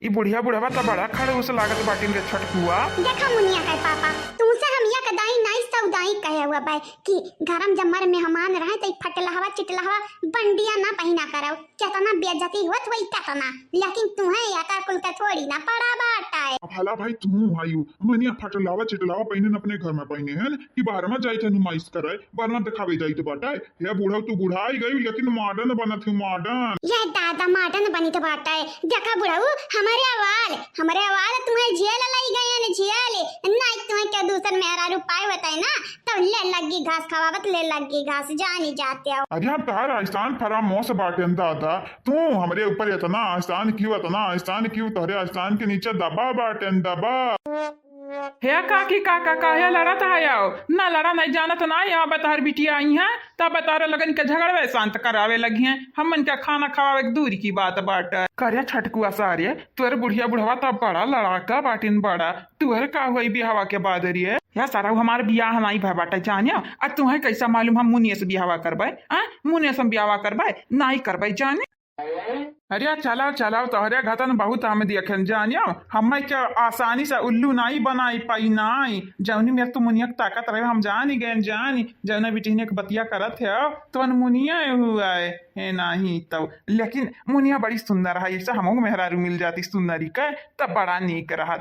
ई बुढ़िया बुढ़वा तो बड़ा खड़े उस लागत बाटिन के छटकुआ। देखा मुनिया का पापा तुमसे हम या कदाई नहीं सौदाई कहे हुआ भाई कि घरम जमर मेहमान रहे तो फटलहवा चिटलहवा बंडिया ना पहिना करो केतना बेइज्जती होत वही केतना, लेकिन तुम्हें या का कुल का थोड़ी ना पड़ा बाटा है। अब हाला भाई तुम आयु मनिया फटलावा चिटलावा पहने अपने घर में पहने हैं कि बाहर में जाई थे नुमाइश करे बाहर में दिखावे जाई तो बाटा है ये बूढ़ा तू बुढ़ाई गई लेकिन मॉडर्न बना थी मॉडर्न। ये दादा मॉडर्न बनी तो बाटा है। देखा बुढ़ाऊ हमारे अवाल तुम्हें झेल लाई गए न झेल नहीं तुम्हें क्या दूसर मेरा रुपए बताए ना तो ले लगी घास खवावत ले लगी घास जानी जाते हो। अरे हम तार आसान फरा मौस बाटे दादा तू हमारे ऊपर इतना आसान क्यों तोहरे आसान के नीचे दबा बाटे दबा। हे काकी काका काहे लड़त आयो ना लड़ा नहीं जानत ना यहाँ बतार बिटिया आई हैं तब बतारे लगन के झगड़वे शांत करावे लगी हैं हमन क्या खाना खवावे दूरी की बात बाट करे छटकुआ सारे तुअर बुढ़िया बुढ़वा तब बड़ा लड़ाका बाटिन बड़ा तुअर का हुई बिहावा के बाद रिये या सारा हमारे बियाह नहीं भय बाटे जानिया आज तुम्हें कैसा मालूम हम मुनिया से बिहावा करवाए मुनिया से बिहावा करवाए नहीं करवाए जाने। अरे चलाओ चलाओ तोहरे घतन बहुत हम देखन जानियो हमें क्या आसानी से उल्लू नहीं बनाई पाई नहीं जौनी में तो मुनिया ताकत रहे हम जानी गए जानी जौना बिटिने के बतिया करत है तो मुनिया हुआ है नहीं तो लेकिन मुनिया बड़ी सुंदर है ऐसा हमको मेहरारू मिल जाती सुंदरी का तब बड़ा नीक रहा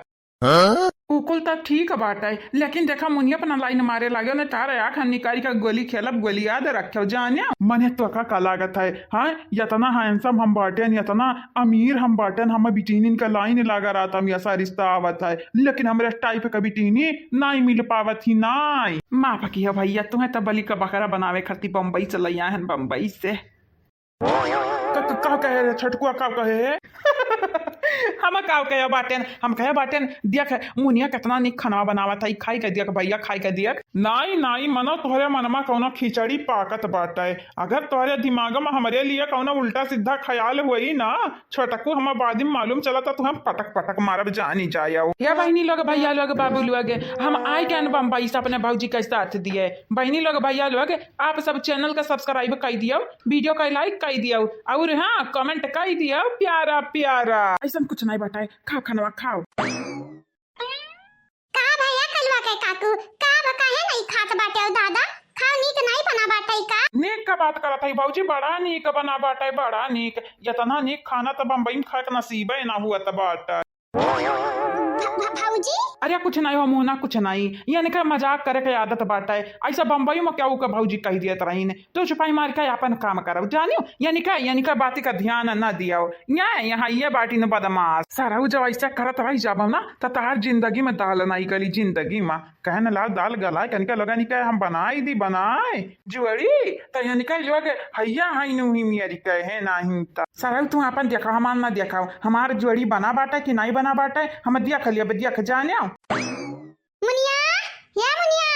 उकुल तब ठीक बात है लेकिन देखा मुनिया अपना लाइन मारे लगे न तार आँख निकारी का गोली खेलब गोली याद रखे जानिया मने तो का लागत है हाँ यतना हैंडसम हम बाटेन यतना अमीर हम बाटेन हम बिटीनिन का लाइन लगा रहा था ऐसा रिश्ता आवत है लेकिन हमारे टाइप का बिटीनी नहीं मिल पावत ही नहीं माफ किया भैया तुम्हें तब बलि का बकरा बनावे खरती बम्बई चल हैं बम्बई से का कहे छटकुआ का कहे हम का कहे बाटेन हम कहे बाटेन देख मुनिया कितना निक खाना बनावा था खाई के दियक भैया खाई के दियक नहीं मनो तोहरे मनमा कौनो खिचड़ी पाकत बाटे अगर तोहरे दिमाग में हमारे लिए कौनो उल्टा सीधा ख्याल हुई ना छोटकू हम बाद में मालूम चला था तो हम पटक पटक मारब जानी जाओ या बहनी लोग भैया लोग बाबू लोग हम आए के बम्बई से अपने भाजी का साथ दिए बहनी लोग भैया लोग आप सब चैनल का सब्सक्राइब कर दियो वीडियो का लाइक कर दियो और हाँ कमेंट कर दियो प्यारा प्यारा ऐसा कुछ नहीं बताए खाओ खाना खाओ का भैया कलवा के काकू का बका है नहीं खात बाटे और दादा खाओ नीक नहीं बना बाटे का नीक का बात करत है बाबूजी बड़ा नीक बना बाटे बड़ा नीक इतना नीक खाना तो बम्बई में खाए का नसीब है ना हुआ तो बाटा भाऊजी अरे कुछ नहीं हो मुना कुछ नहीं यानी का मजाक करे के आदत बाटा है ऐसा बम्बई में क्या का भाऊजी कह दिया रही तो छुपाई मार के अपन काम करो जानियो यानी का बाती का ध्यान न दिया यहाँ ये बाटी न बदमाश सारा जब ऐसा करत रही जब ना तो तार जिंदगी में दाल नहीं गली जिंदगी में कहे न लाल दाल गलाए कनिका लगा निका हम बनाई दी बनाए जुअड़ी तो यानी का लोग हैया हाई नुही मेरी कहे नहीं सारा तुम अपन देखा हमार ना देखा हमार जुअड़ी बना बाटा कि नहीं बना बाटा हम देख लिया देख जाने मुनिया या मुनिया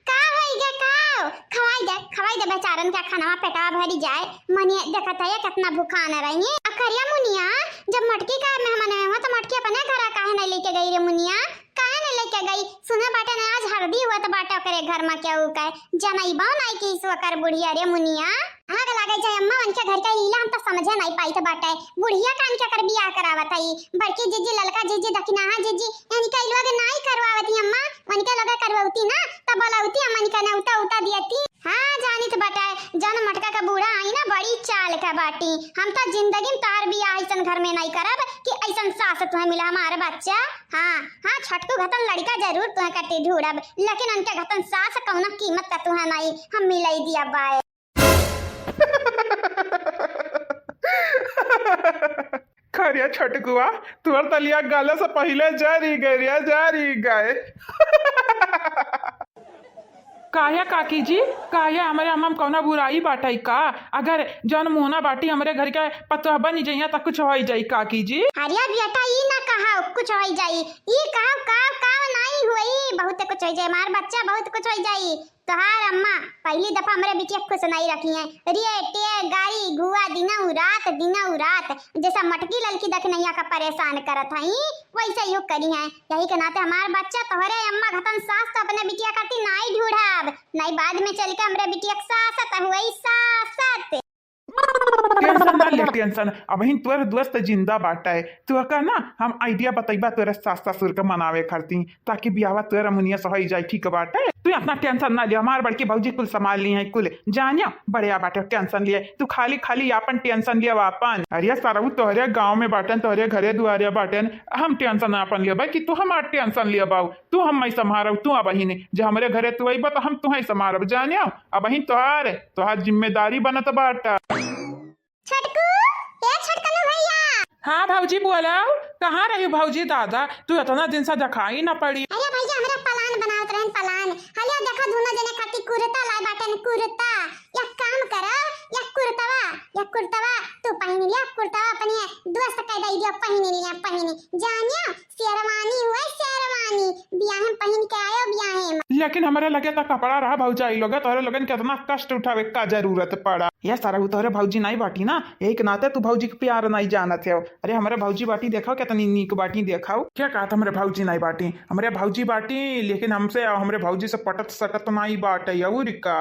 का होई गे खाओ खवाई दे बेचारन का खाना पेटा भरी जाए मनिया देखत है कितना भूखा न रही है अखरिया मुनिया जब मटकी का मेहमान आए हो तो मटकी अपने घर काहे नहीं लेके गई रे मुनिया काहे नहीं लेके गई सुना बाटा ने आज हल्दी हुआ तो बाटा करे घर में क्या हुआ जनई बा नहीं की इस वकर बुढ़िया रे मुनिया आग लागे जाए अम्मा उनके घर का लीला हम तो समझे नहीं पाई तो बाटा बुढ़िया कान क्या कर बियाह करावत है बड़की जीजी ललका जीजी दक्षिणाहा जीजी यानी का लोग नहीं करवावती अम्मा उनके लोग करवाती ना तब बोलावती अम्मा निका ने उता दियती हाँ जानी तो बाटा जन मटका का बूढ़ा आई ना बड़ी चाल का बाटी हम तो जिंदगी में तार बियाह ऐसा घर में नहीं करब कि ऐसा सास तुम्हें मिला हमारा बच्चा हाँ छटकू घतन लड़का जरूर तुम्हें कटे ढूंढब लेकिन उनके घतन सास कौना कीमत का तुम्हें नहीं हम मिलाई दिया बाय खरिया छटकुआ तुअर तलिया गाला से पहले जारी गए काया काकी जी काया हमारे हम कौना बुराई बाटाई का अगर जौन मोहना बाटी हमारे घर के पतवा बन जाइए तो कुछ हो जाई काकी जी हरिया बेटा ई ना कहा कुछ हो जाई ई का नहीं हुई बहुत कुछ हो जाई हमार बच्चा बहुत कुछ हो जाई तोहार अम्मा पहली दफा हमारे बिटिया खुश नहीं रखी है रिएटे गाड़ी घुआ दिना रात जैसा मटकी ललकी दखनैया का परेशान करत हई वैसे ही करी है यही के नाते हमार बच्चा तोहरे अम्मा घतन सास तो अपने बिटिया खाती नहीं ढूंढब नहीं बाद में चल के हमरे बिटिया सासत हुई सासत टेंशन ना ले टेंशन। अब ही तोर दोस्त जिंदा बाटा है, तू का ना हम आइडिया बताइबा तोरे सास ससुर के मनावे करती, ताकि बियावा तोरा मुनिया सही जाए। ठीक बाटे, तू अपना टेंशन ना ले, हमार बड़की भौजी कुल संभाल ली है कुल, जानिया बढ़िया बाटे, टेंशन लिए तू खाली खाली अपन टेंशन लिया अपन। अरे सारा तोहरे गाँव में बाटन, तोहरे घरे दुआरे बाटन, हम टेंशन अपन लिया भाई कि तू हमार टेंशन लिया बाऊ, तू हम संभारब, तू अब ही जो हमारे घरे तू अइबा तो हम तुम्हें संभारब, जानिया अब ही तोहार जिम्मेदारी बनत बाटा। छटकू, ए छटकू भैया। हाँ भाऊजी बोला, कहाँ रही भाऊजी? दादा तू इतना दिन से दिखाई ना पड़ी। अरे भैया हमरा प्लान बनावत रहन प्लान, हलिया देखा दोनों जने खाती कुर्ता लाए बाटन, कुर्ता या काम करा या कुर्तावा तू पहन लिया, कुर्तावा अपने दोस्त कह दई दियो पहनी जानिया, शेरवानी हुए शेरवानी, बियाह में पहन के आयो बियाह में। लेकिन हमारे लगे तो कपड़ा रहा भाऊजाई लोग, तोहरे लोगन कितना कष्ट उठावे का जरूरत पड़ा। यह सारा तोहरे भाऊजी नहीं बाटी ना, यही के नाते तू भाऊजी के प्यार नहीं जानत है। अरे हमारे भाऊजी बाटी देखो कितनी नीक बाटी, देखाओ क्या कहा था हमारे भाऊजी नहीं बाटी, हमारे भाऊजी बाटी लेकिन हमसे हमारे भाऊजी से पटत सकत नहीं बाटे और का।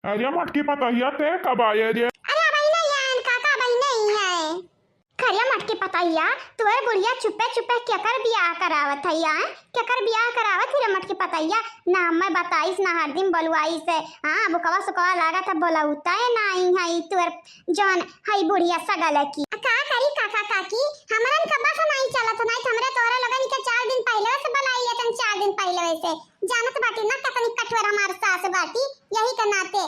अरे मटकी पतैया ते कब आए रे? अरे भाई नहीं है काका, भाई नहीं है खरिया मटकी पतैया, तोरे बुढ़िया चुपे चुपे क्या कर बियाह करावत है यार, क्या कर बियाह करावत है मटकी पतैया, ना मैं बताइस ना हर दिन बलुआई से। हाँ बुकवा सुकवा लागत है बोलौता है नहीं है तोर जौन हई बुढ़िया सगल की का करी काका काकी, हमरन का बस नहीं चलत नहीं, हमरे तोरा लगन के 4 दिन पहले से बलाई लेतन, 4 दिन पहले से जानत बाटी ना कतनी कठोर हमार सास बाटी, यही के नाते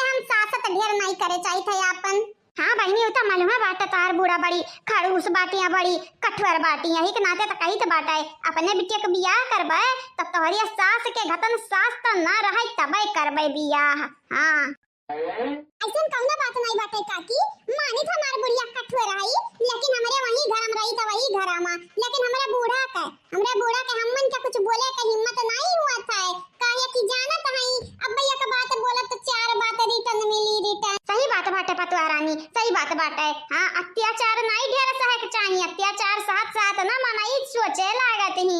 हम सासत ढेर नहीं करे चाहिए अपन। हाँ बहनी उता मालूम है बाटा, तार बूढ़ा बड़ी खड़ूस बाटियां बड़ी कठोर बाटी, यही के नाते तो कही तो बाटा है अपने बिटिया के बियाह करबे तब तोहरी सास के घतन सास तो ना रहे तबे करबे बियाह। हाँ ऐसा कौनो बात नहीं बाटे काकी, मानी था हमार बुढ़िया कठोर रही, लेकिन हमरे वही घर में रही तो वही घर में, लेकिन हमरे बूढ़ा के हमन के कुछ बोले के हिम्मत नहीं हुआ था, काहे कि जानत हई अब भैया का बात बोलत तो 4 बात रिटर्न मिली रिटर्न। सही बात बाटे पतुआ रानी, सही बात बाटे। हाँ अत्याचार नहीं ढेर सहे के चाहिए, अत्याचार साथ साथ ना मनाई सोचे लागत ही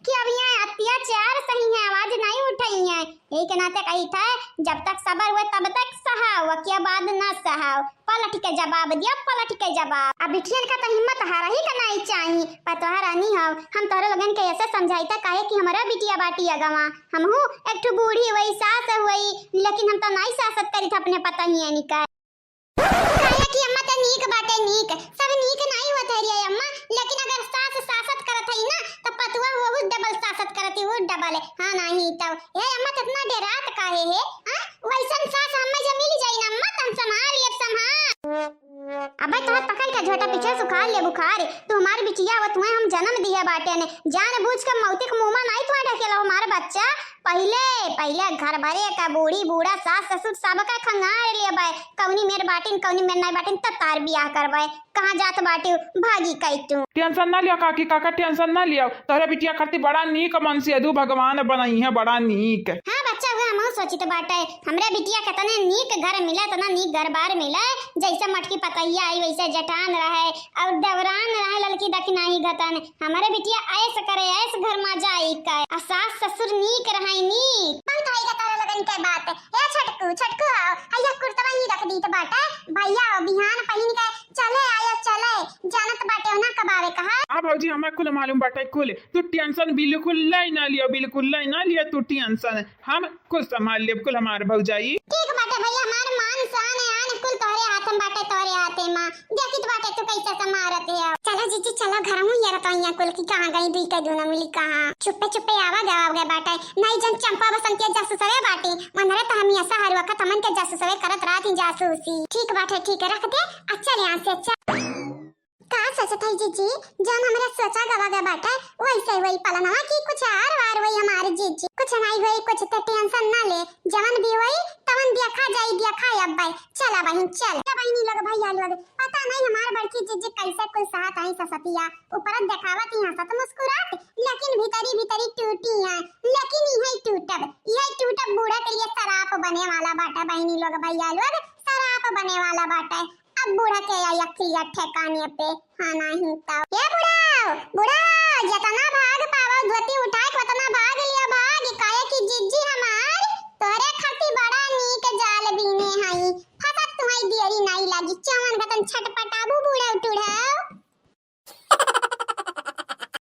कि अब यहाँ अत्याचार सही है, आवाज नहीं उठाई है, यही के नाते कही था जब तक सबर हुए तब तक सहाव, क्या बाद ना सहाव, पलट के जवाब दिया, पलट के जवाब। अब बिटियन का तो हिम्मत हारा ही का नहीं चाहिए, पतोहा रानी हम तोरे लोगन के ऐसे समझाइता काहे कि हमारा बिटिया बाटी अगवा, हम हूँ एक ठो बूढ़ी वही सास हुई, लेकिन हम तो नहीं सासत करी था अपने पता ही है निकाय काहे कि अम्मा तो नीक बाटे, नीक सब नीक नहीं होत है रे अम्मा, लेकिन अगर सास सासत करत है ना तो पतुआ वो डबल सासत करती, वो डबल है। हाँ नहीं तो ए अम्मा कितना डेरात काहे है? हां वैसन सास हमें जे मिल जाई ना अम्मा तम संभाल ले संभाल। अबे तोहर पकड़ के झोटा पीछे सुखा ले बुखार, तू हमारी बिटिया वो तुम्हें हम जन्म दिया बाटे ने, जान बूझ के मौतिक मुंह में नहीं तुम्हें ढकेला हमारा बच्चा, पहले घर भरे का बूढ़ी बूढ़ा सास ससुर सब का खंगार लिए बाय, कौनी मेर बाटिन कौनी मेर नहीं बाटिन तब तार बियाह करवाए, कहाँ जात बाटी भागी कई तू। टेंशन ना लिया काकी काका, टेंशन ना लिया, तोहरे बिटिया खातिर बड़ा नीक मन से अदू भगवान बनाई है, बड़ा नीक। हाँ बच्चा हुआ हम सोची तो बाटे हमरे बिटिया कितने नीक घर मिला, इतना नीक घर बार मिला, जैसे मटकी पतैया आई वैसे जटान रहे और देवरान रहे ललकी दखनाई घतन, हमारे बिटिया ऐस करे ऐस घर में जाई का, सास ससुर नीक रहे नीक। बहुत आई का तारा लगन के बात है छटकू आओ आया कुर्ता ही रख दी तो बाटे भैया बिहान पहन के चले जानत बाटे ना कब आवे कहा। हाँ भाजी हमें कुल मालूम बाटे कुल, तू टेंशन बिल्कुल नहीं ना लियो, बिल्कुल नहीं ना लियो तू टेंशन, हम कुछ संभाल ले कुल हमारे भौजाई। ठीक बाटे भैया हमार मान शान है कुल तोरे हाथ में बाटे, तोरे हाथे में देखित बाटे तू कैसे संभालत है। चलो जीजी चलो घर में यार तो यहाँ कुल की कहां गई दुई के दोनों मिली कहां, चुप्पे आवा गए बाटे नहीं जन चंपा बसंतिया जासूसरे बाटे मनरे तो हम ऐसा हर वक्त हमन के जासूसरे करत रात ही जासूसी। ठीक बाटे ठीक है रख दे, अच्छा यहां से अच्छा का सोचत है जीजी जन हमरा सोचा गवा बाटे वैसे वही पलनवा की कुछ आर वार वही हमारे जीजी कुछ नहीं वही कुछ तो टेंशन ना ले, जवन भी वही तवन देखा अब भाई चला बहन चल बहनी लोग भैया लोग पता नहीं हमार बड़की जीजी कैसे कुल साथ आई ससतिया ऊपर दिखावत ही हंसत मुस्कुरात, लेकिन भीतरी टूटी है, लेकिन यही टूटब बूढ़ा के लिए सराप बने वाला बाटा बहनी लोग भैया लोग, सराप बने वाला बाटा अब बूढ़ा के या ठिकाने पे। हाँ नहीं तो ये बूढ़ा